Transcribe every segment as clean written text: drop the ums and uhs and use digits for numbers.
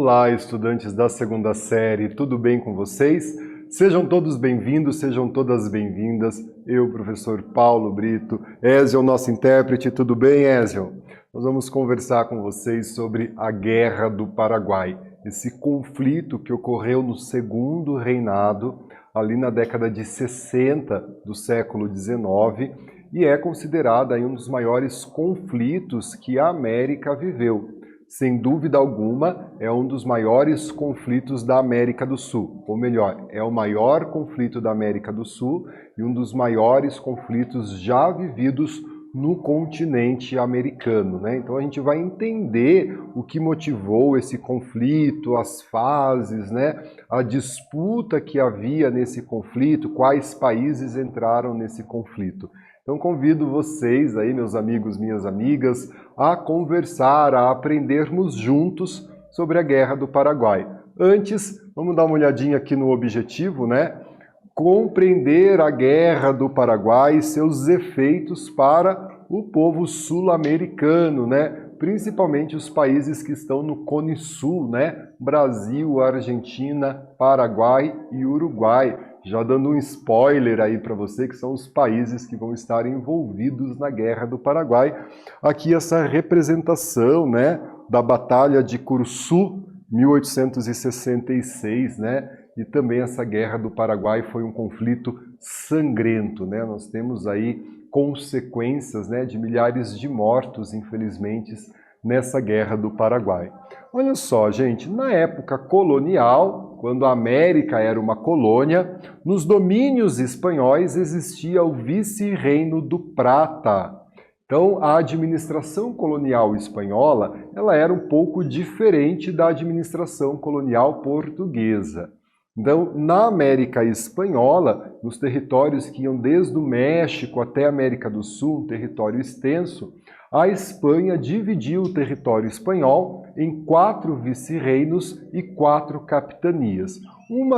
Olá, estudantes da segunda série, tudo bem com vocês? Sejam todos bem-vindos, sejam todas bem-vindas. Eu, professor Paulo Brito, Ézio, nosso intérprete, tudo bem, Ézio? Nós vamos conversar com vocês sobre a Guerra do Paraguai, esse conflito que ocorreu no Segundo Reinado, ali na década de 60 do século XIX, e é considerada aí um dos maiores conflitos que a América viveu. Sem dúvida alguma, é um dos maiores conflitos da América do Sul. Ou melhor, é o maior conflito da América do Sul e um dos maiores conflitos já vividos no continente americano, né? Então a gente vai entender o que motivou esse conflito, as fases, né? A disputa que havia nesse conflito, quais países entraram nesse conflito. Então convido vocês aí, meus amigos, minhas amigas, a conversar, a aprendermos juntos sobre a Guerra do Paraguai. Antes, vamos dar uma olhadinha aqui no objetivo, né? Compreender a Guerra do Paraguai e seus efeitos para o povo sul-americano, né? Principalmente os países que estão no Cone Sul, né? Brasil, Argentina, Paraguai e Uruguai. Já dando um spoiler aí para você, que são os países que vão estar envolvidos na Guerra do Paraguai. Aqui essa representação, né, da Batalha de Curuçu, 1866, né? E também essa Guerra do Paraguai foi um conflito sangrento, né? Nós temos aí consequências, né, de milhares de mortos, infelizmente, nessa Guerra do Paraguai. Olha só, gente, na época colonial, quando a América era uma colônia, nos domínios espanhóis existia o Vice-Reino do Prata. Então, a administração colonial espanhola, ela era um pouco diferente da administração colonial portuguesa. Então, na América Espanhola, nos territórios que iam desde o México até a América do Sul, um território extenso, a Espanha dividiu o território espanhol em 4 vice-reinos e 4 capitanias. Um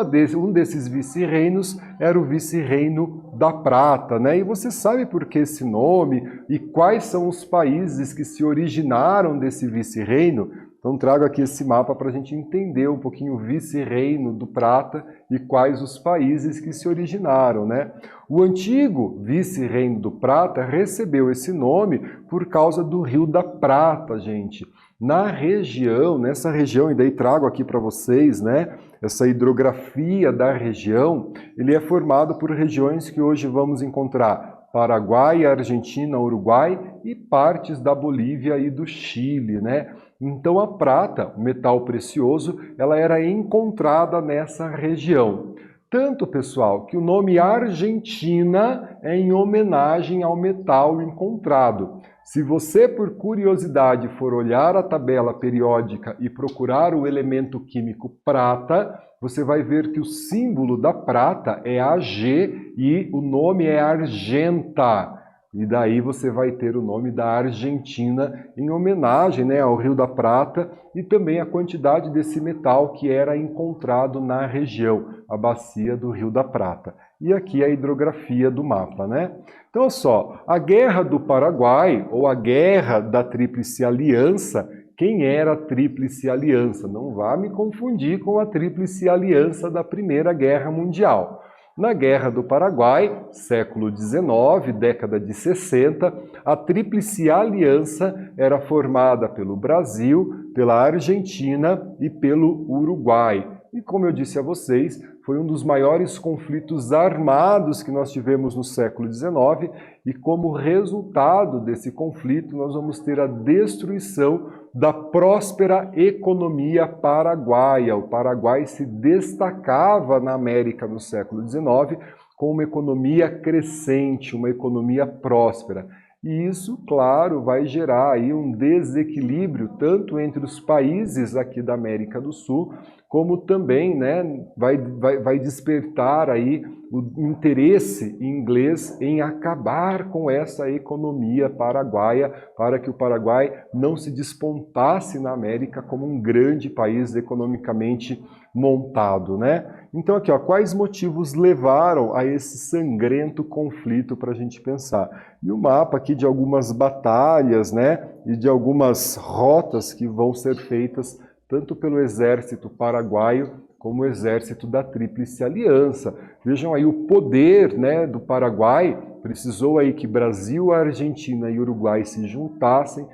desses vice-reinos era o Vice-Reino da Prata, né? E você sabe por que esse nome e quais são os países que se originaram desse vice-reino? Então trago aqui esse mapa para a gente entender um pouquinho o Vice-Reino do Prata e quais os países que se originaram, né? O antigo Vice-Reino do Prata recebeu esse nome por causa do Rio da Prata, gente. Nessa região, e daí trago aqui para vocês, né, essa hidrografia da região, ele é formado por regiões que hoje vamos encontrar Paraguai, Argentina, Uruguai e partes da Bolívia e do Chile, né? Então a prata, o metal precioso, ela era encontrada nessa região. Tanto, pessoal, que o nome Argentina é em homenagem ao metal encontrado. Se você, por curiosidade, for olhar a tabela periódica e procurar o elemento químico prata, você vai ver que o símbolo da prata é AG e o nome é argenta. E daí você vai ter o nome da Argentina em homenagem, né, ao Rio da Prata e também a quantidade desse metal que era encontrado na região, a bacia do Rio da Prata. E aqui a hidrografia do mapa, né? Então, olha só, a Guerra do Paraguai, ou a Guerra da Tríplice Aliança, quem era a Tríplice Aliança? Não vá me confundir com a Tríplice Aliança da Primeira Guerra Mundial. Na Guerra do Paraguai, século XIX, década de 60, a Tríplice Aliança era formada pelo Brasil, pela Argentina e pelo Uruguai. E como eu disse a vocês, foi um dos maiores conflitos armados que nós tivemos no século XIX e como resultado desse conflito nós vamos ter a destruição da próspera economia paraguaia. O Paraguai se destacava na América no século XIX com uma economia crescente, uma economia próspera. E isso, claro, vai gerar aí um desequilíbrio tanto entre os países aqui da América do Sul, como também, né, vai despertar aí o interesse inglês em acabar com essa economia paraguaia, para que o Paraguai não se despontasse na América como um grande país economicamente montado, né? Então aqui, ó, quais motivos levaram a esse sangrento conflito para a gente pensar? E o mapa aqui de algumas batalhas, né, e de algumas rotas que vão ser feitas tanto pelo exército paraguaio como o exército da Tríplice Aliança. Vejam aí o poder, né, do Paraguai. Precisou aí que Brasil, Argentina e Uruguai se juntassem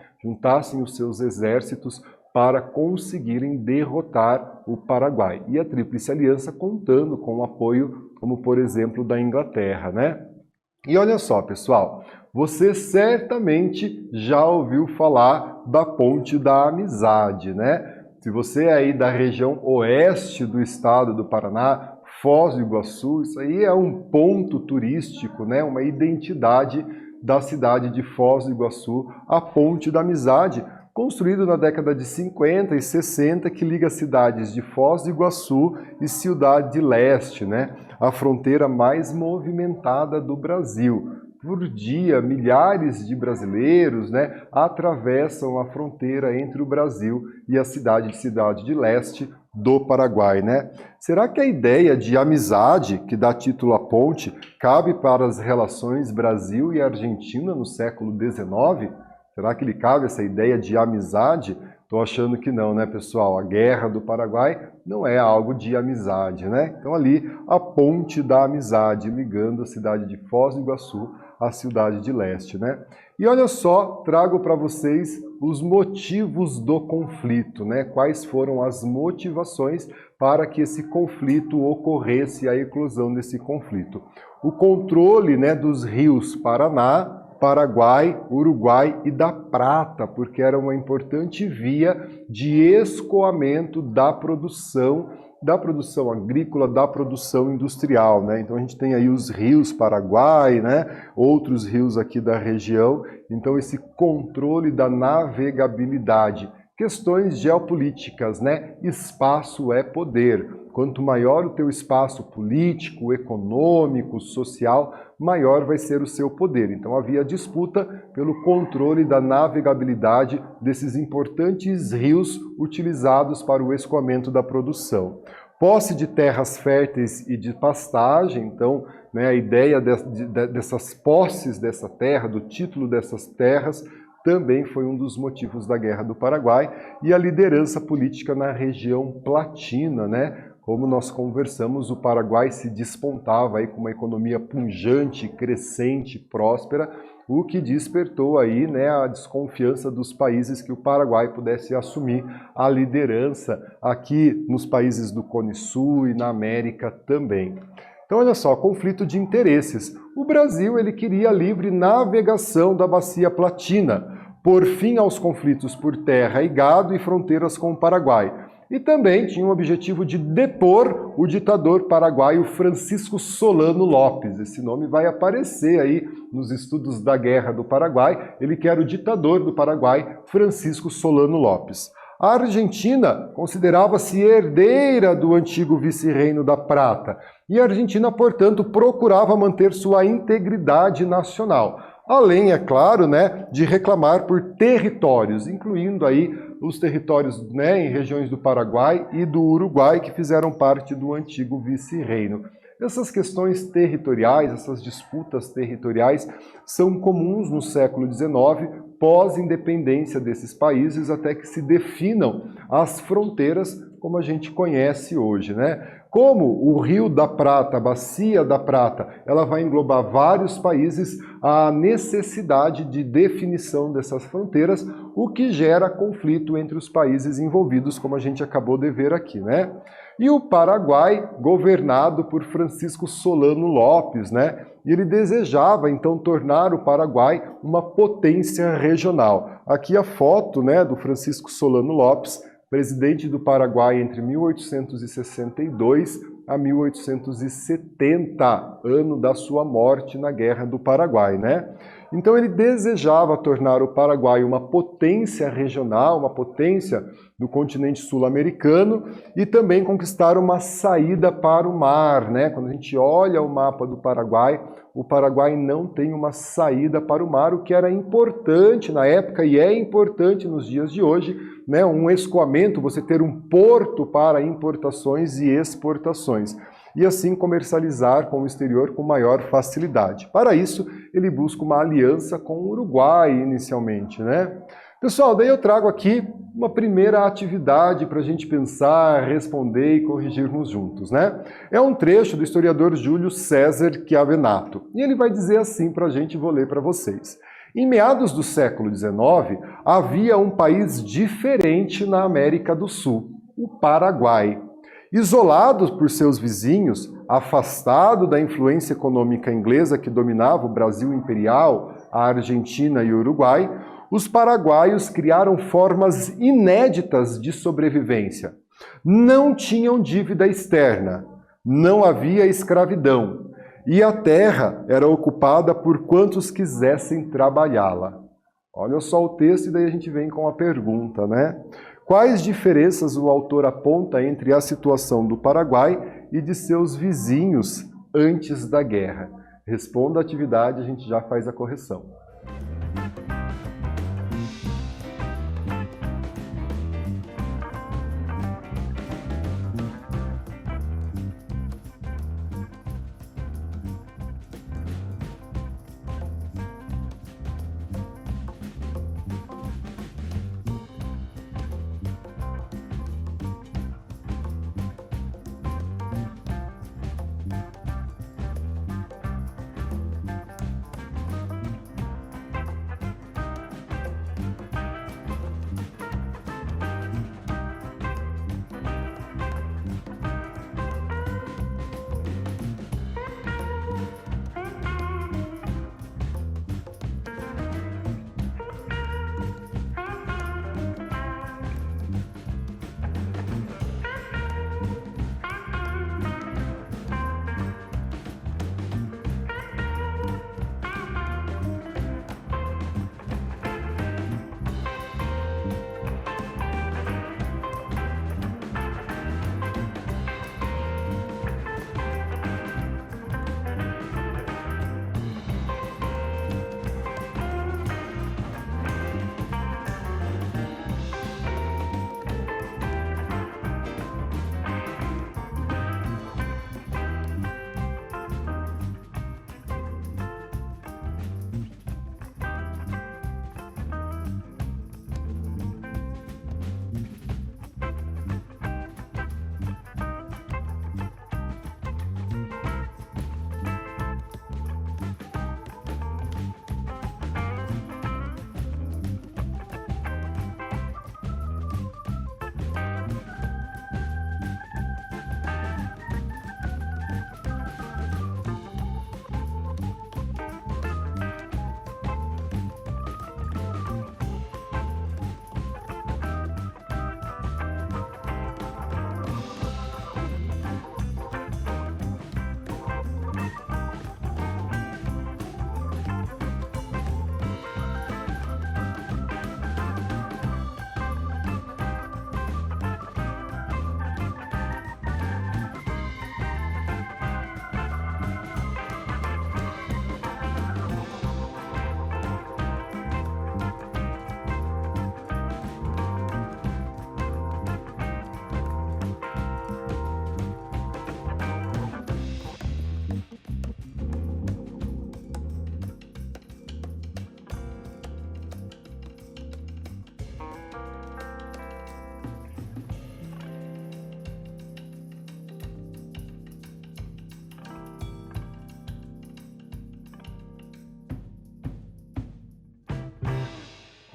os seus exércitos para conseguirem derrotar o Paraguai. E a Tríplice Aliança contando com o apoio, como por exemplo, da Inglaterra, né? E olha só, pessoal, você certamente já ouviu falar da Ponte da Amizade, né? Se você é aí da região oeste do estado do Paraná, Foz do Iguaçu, isso aí é um ponto turístico, né? Uma identidade da cidade de Foz do Iguaçu, a Ponte da Amizade, construído na década de 50 e 60, que liga as cidades de Foz do Iguaçu e Cidade Leste, né? A fronteira mais movimentada do Brasil. Por dia, milhares de brasileiros, né, atravessam a fronteira entre o Brasil e a Cidade de Leste do Paraguai, né? Será que a ideia de amizade, que dá título à ponte, cabe para as relações Brasil e Argentina no século XIX? Será que lhe cabe essa ideia de amizade? Estou achando que não, né, pessoal? A Guerra do Paraguai não é algo de amizade, né? Então ali, a Ponte da Amizade, ligando a cidade de Foz do Iguaçu à Cidade de Leste, né? E olha só, trago para vocês os motivos do conflito, né? Quais foram as motivações para que esse conflito ocorresse, a eclosão desse conflito. O controle, né, dos rios Paraná, Paraguai, Uruguai e da Prata, porque era uma importante via de escoamento da produção agrícola, da produção industrial, né? Então a gente tem aí os rios Paraguai, né? Outros rios aqui da região, então esse controle da navegabilidade. Questões geopolíticas, né? Espaço é poder. Quanto maior o teu espaço político, econômico, social, maior vai ser o seu poder. Então havia disputa pelo controle da navegabilidade desses importantes rios utilizados para o escoamento da produção. Posse de terras férteis e de pastagem, então, né, a ideia dessas posses dessa terra, do título dessas terras, também foi um dos motivos da Guerra do Paraguai, e a liderança política na região platina, né? Como nós conversamos, o Paraguai se despontava aí com uma economia pujante, crescente, próspera, o que despertou aí, né, a desconfiança dos países que o Paraguai pudesse assumir a liderança aqui nos países do Cone Sul e na América também. Então, olha só, conflito de interesses. O Brasil ele queria a livre navegação da Bacia Platina, por fim aos conflitos por terra e gado e fronteiras com o Paraguai. E também tinha o objetivo de depor o ditador paraguaio Francisco Solano Lopes. Esse nome vai aparecer aí nos estudos da Guerra do Paraguai. Ele que era o ditador do Paraguai, Francisco Solano Lopes. A Argentina considerava-se herdeira do antigo vice-reino da Prata. E a Argentina, portanto, procurava manter sua integridade nacional. Além, é claro, né, de reclamar por territórios, incluindo aí os territórios, né, em regiões do Paraguai e do Uruguai, que fizeram parte do antigo vice-reino. Essas questões territoriais, essas disputas territoriais, são comuns no século XIX, pós-independência desses países, até que se definam as fronteiras como a gente conhece hoje, né? Como o Rio da Prata, a Bacia da Prata, ela vai englobar vários países, a necessidade de definição dessas fronteiras, o que gera conflito entre os países envolvidos, como a gente acabou de ver aqui, né? E o Paraguai, governado por Francisco Solano Lopes, né? E ele desejava, então, tornar o Paraguai uma potência regional. Aqui a foto, né, do Francisco Solano Lopes, presidente do Paraguai entre 1862 a 1870, ano da sua morte na Guerra do Paraguai, né? Então ele desejava tornar o Paraguai uma potência regional, uma potência do continente sul-americano e também conquistar uma saída para o mar, né? Quando a gente olha o mapa do Paraguai, o Paraguai não tem uma saída para o mar, o que era importante na época e é importante nos dias de hoje, né? Um escoamento, você ter um porto para importações e exportações. E assim comercializar com o exterior com maior facilidade. Para isso, ele busca uma aliança com o Uruguai inicialmente, né? Pessoal, daí eu trago aqui uma primeira atividade para a gente pensar, responder e corrigirmos juntos, né? É um trecho do historiador Júlio César Chiavenato. E ele vai dizer assim para a gente, vou ler para vocês. Em meados do século XIX, havia um país diferente na América do Sul, o Paraguai. Isolado por seus vizinhos, afastado da influência econômica inglesa que dominava o Brasil imperial, a Argentina e o Uruguai, os paraguaios criaram formas inéditas de sobrevivência. Não tinham dívida externa, não havia escravidão, e a terra era ocupada por quantos quisessem trabalhá-la. Olha só o texto e daí a gente vem com a pergunta, né? Quais diferenças o autor aponta entre a situação do Paraguai e de seus vizinhos antes da guerra? Responda a atividade, a gente já faz a correção.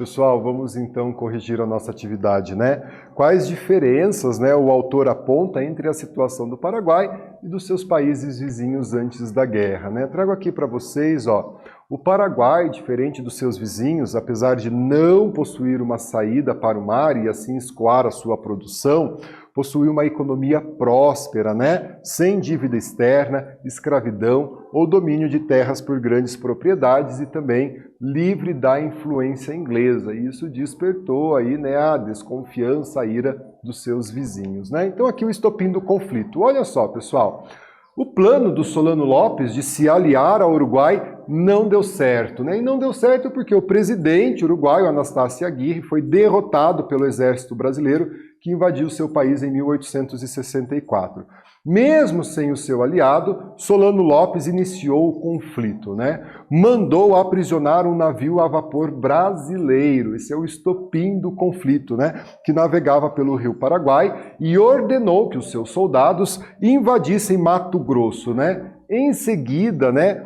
Pessoal, vamos então corrigir a nossa atividade, né? Quais diferenças, né, o autor aponta entre a situação do Paraguai e dos seus países vizinhos antes da guerra, né? Trago aqui para vocês, ó, o Paraguai, diferente dos seus vizinhos, apesar de não possuir uma saída para o mar e assim escoar a sua produção, possui uma economia próspera, né? Sem dívida externa, escravidão ou domínio de terras por grandes propriedades e também livre da influência inglesa. E isso despertou aí, né, a desconfiança, a ira dos seus vizinhos, né? Então aqui o estopim do conflito. Olha só, pessoal, o plano do Solano Lopes de se aliar ao Uruguai não deu certo, né? E não deu certo porque o presidente uruguaio, Anastácio Aguirre, foi derrotado pelo exército brasileiro que invadiu seu país em 1864. Mesmo sem o seu aliado, Solano Lopes iniciou o conflito, né? Mandou aprisionar um navio a vapor brasileiro, esse é o estopim do conflito, né? Que navegava pelo Rio Paraguai e ordenou que os seus soldados invadissem Mato Grosso, né? Em seguida, né,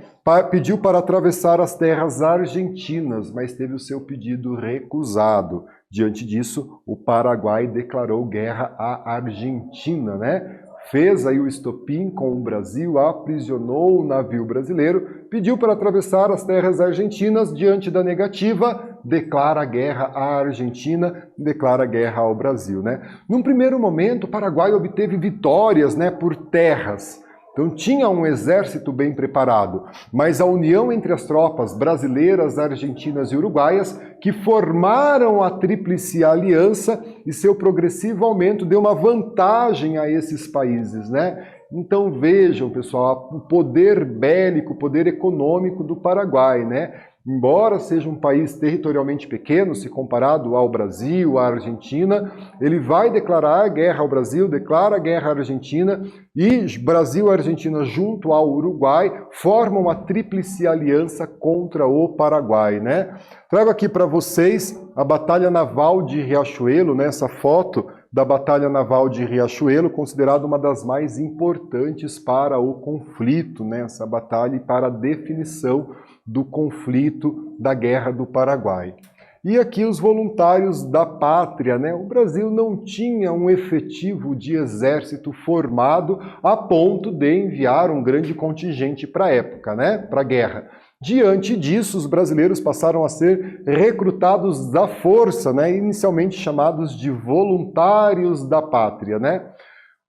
pediu para atravessar as terras argentinas, mas teve o seu pedido recusado. Diante disso, o Paraguai declarou guerra à Argentina, né? Fez aí o estopim com o Brasil, aprisionou o navio brasileiro, pediu para atravessar as terras argentinas. Diante da negativa, declara guerra à Argentina, declara guerra ao Brasil, né? Num primeiro momento, o Paraguai obteve vitórias, né, por terras. Então tinha um exército bem preparado, mas a união entre as tropas brasileiras, argentinas e uruguaias, que formaram a Tríplice Aliança, e seu progressivo aumento deu uma vantagem a esses países, né? Então vejam, pessoal, o poder bélico, o poder econômico do Paraguai, né? Embora seja um país territorialmente pequeno, se comparado ao Brasil, à Argentina, ele vai declarar guerra ao Brasil, declara guerra à Argentina, e Brasil e Argentina, junto ao Uruguai, formam a Tríplice Aliança contra o Paraguai, né? Trago aqui para vocês a Batalha Naval de Riachuelo, né? Essa foto da Batalha Naval de Riachuelo, considerada uma das mais importantes para o conflito, né? Essa batalha e para a definição do conflito da Guerra do Paraguai. E aqui os voluntários da pátria, né? O Brasil não tinha um efetivo de exército formado a ponto de enviar um grande contingente para a época, né? Para a guerra. Diante disso, os brasileiros passaram a ser recrutados da força, né? Inicialmente chamados de voluntários da pátria, né?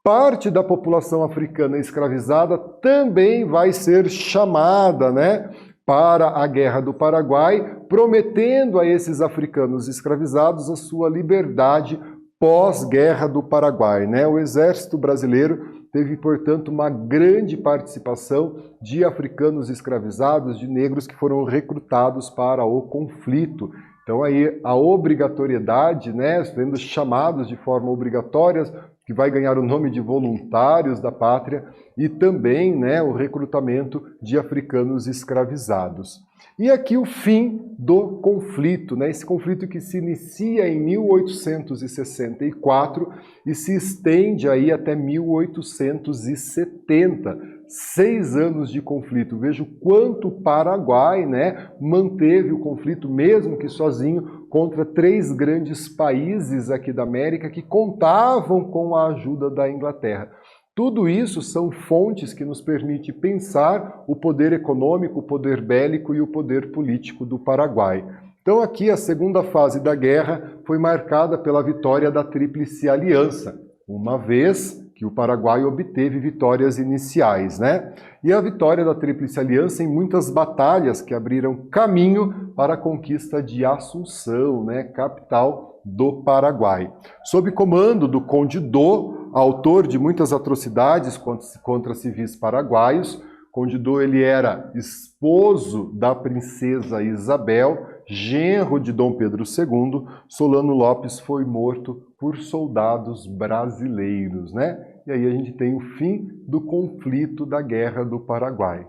Parte da população africana escravizada também vai ser chamada, né, para a Guerra do Paraguai, prometendo a esses africanos escravizados a sua liberdade pós-Guerra do Paraguai, né? O exército brasileiro teve, portanto, uma grande participação de africanos escravizados, de negros que foram recrutados para o conflito. Então aí a obrigatoriedade, né, sendo chamados de forma obrigatória, que vai ganhar o nome de voluntários da pátria, e também, né, o recrutamento de africanos escravizados. E aqui o fim do conflito, né? Esse conflito que se inicia em 1864 e se estende aí até 1870. 6 anos de conflito. Veja o quanto o Paraguai, né, manteve o conflito, mesmo que sozinho, contra 3 grandes países aqui da América que contavam com a ajuda da Inglaterra. Tudo isso são fontes que nos permitem pensar o poder econômico, o poder bélico e o poder político do Paraguai. Então aqui a segunda fase da guerra foi marcada pela vitória da Tríplice Aliança, uma vez que o Paraguai obteve vitórias iniciais, né? E a vitória da Tríplice Aliança em muitas batalhas que abriram caminho para a conquista de Assunção, né, capital do Paraguai. Sob comando do Conde Dô, autor de muitas atrocidades contra civis paraguaios, Conde Dô ele era esposo da princesa Isabel, genro de Dom Pedro II. Solano Lopes foi morto por soldados brasileiros, né? E aí a gente tem o fim do conflito da Guerra do Paraguai.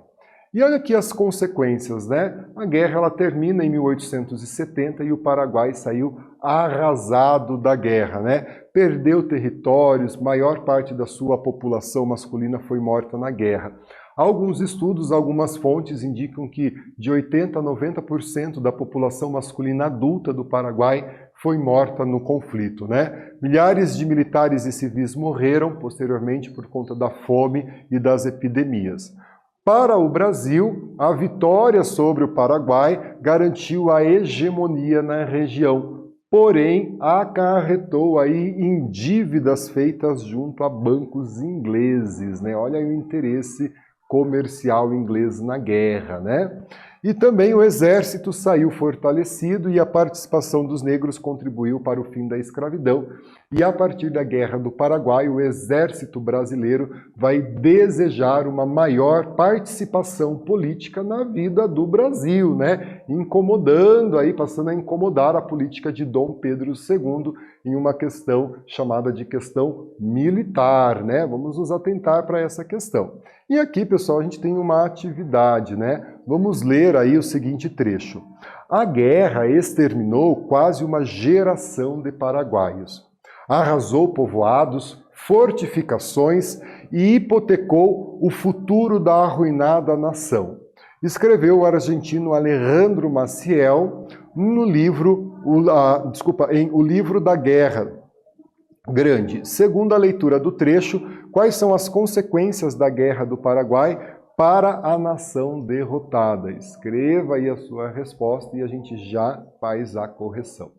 E olha aqui as consequências, né? A guerra ela termina em 1870 e o Paraguai saiu arrasado da guerra, né? Perdeu territórios, maior parte da sua população masculina foi morta na guerra. Alguns estudos, algumas fontes indicam que de 80% a 90% da população masculina adulta do Paraguai foi morta no conflito, né? Milhares de militares e civis morreram posteriormente por conta da fome e das epidemias. Para o Brasil, a vitória sobre o Paraguai garantiu a hegemonia na região, porém acarretou aí em dívidas feitas junto a bancos ingleses, né? Olha aí o interesse comercial inglês na guerra, né? E também o exército saiu fortalecido e a participação dos negros contribuiu para o fim da escravidão. E a partir da Guerra do Paraguai, o exército brasileiro vai desejar uma maior participação política na vida do Brasil, né? Incomodando aí, passando a incomodar a política de Dom Pedro II em uma questão chamada de questão militar, né? Vamos nos atentar para essa questão. E aqui, pessoal, a gente tem uma atividade, né? Vamos ler aí o seguinte trecho. A guerra exterminou quase uma geração de paraguaios. Arrasou povoados, fortificações e hipotecou o futuro da arruinada nação. Escreveu o argentino Alejandro Maciel no livro, O Livro da Guerra Grande. Segundo a leitura do trecho, quais são as consequências da Guerra do Paraguai para a nação derrotada? Escreva aí a sua resposta e a gente já faz a correção.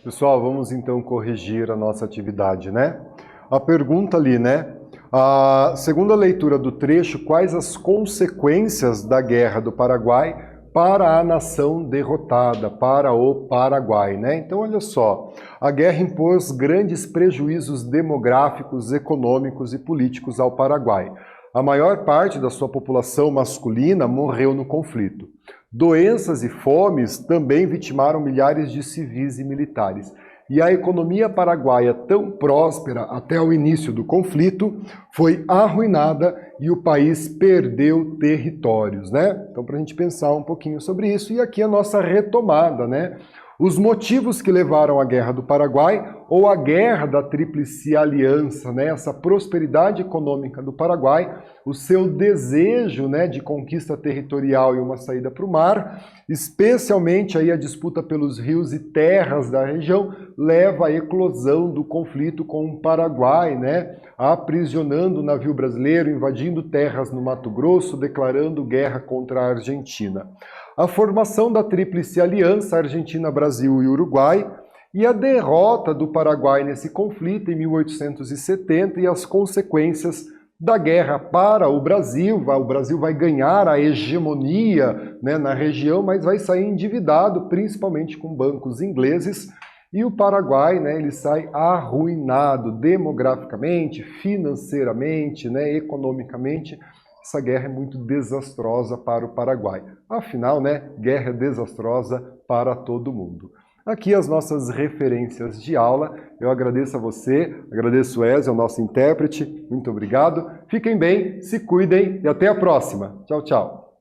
Pessoal, vamos então corrigir a nossa atividade, né? A pergunta ali, né? Segundo a leitura do trecho, quais as consequências da Guerra do Paraguai para a nação derrotada, para o Paraguai, né? Então, olha só, a guerra impôs grandes prejuízos demográficos, econômicos e políticos ao Paraguai. A maior parte da sua população masculina morreu no conflito. Doenças e fomes também vitimaram milhares de civis e militares. E a economia paraguaia, tão próspera até o início do conflito, foi arruinada e o país perdeu territórios, né? Então, para a gente pensar um pouquinho sobre isso, e aqui a nossa retomada, né? Os motivos que levaram à Guerra do Paraguai, ou a Guerra da Tríplice Aliança, né? Essa prosperidade econômica do Paraguai, o seu desejo, né, de conquista territorial e uma saída para o mar, especialmente aí a disputa pelos rios e terras da região, leva à eclosão do conflito com o Paraguai, né? Aprisionando o navio brasileiro, invadindo terras no Mato Grosso, declarando guerra contra a Argentina. A formação da Tríplice Aliança, Argentina, Brasil e Uruguai, e a derrota do Paraguai nesse conflito em 1870 e as consequências da guerra para o Brasil. O Brasil vai ganhar a hegemonia, né, na região, mas vai sair endividado, principalmente com bancos ingleses, e o Paraguai, né, ele sai arruinado demograficamente, financeiramente, né, economicamente. Essa guerra é muito desastrosa para o Paraguai. Afinal, né, guerra é desastrosa para todo mundo. Aqui as nossas referências de aula. Eu agradeço a você, agradeço o Ezio, o nosso intérprete. Muito obrigado. Fiquem bem, se cuidem e até a próxima. Tchau, tchau.